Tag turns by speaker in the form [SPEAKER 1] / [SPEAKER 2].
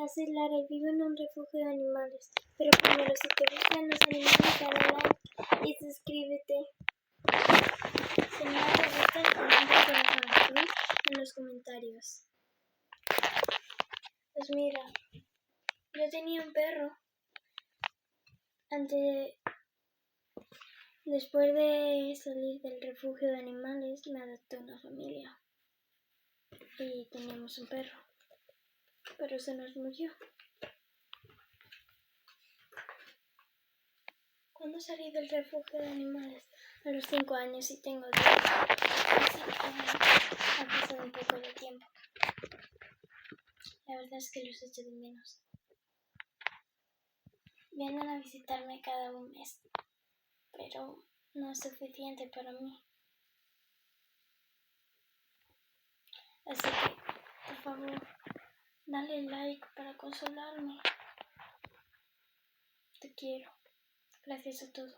[SPEAKER 1] Soy Lara y vivo en un refugio de animales. Pero primero, si te gustan los animales, dale like y suscríbete. Si no te gustan, comenta corazón azul en los comentarios. Pues mira, yo tenía un perro. Después de salir del refugio de animales, me adoptó una familia. Y teníamos un perro. Pero se nos murió. ¿Cuándo salí del refugio de animales? A los 5 años y tengo 10. Así que ha pasado un poco de tiempo. La verdad es que los echo de menos. Vienen a visitarme cada un mes, pero no es suficiente para mí. Así que, por favor, dale like para consolarme. Te quiero. Gracias a todo.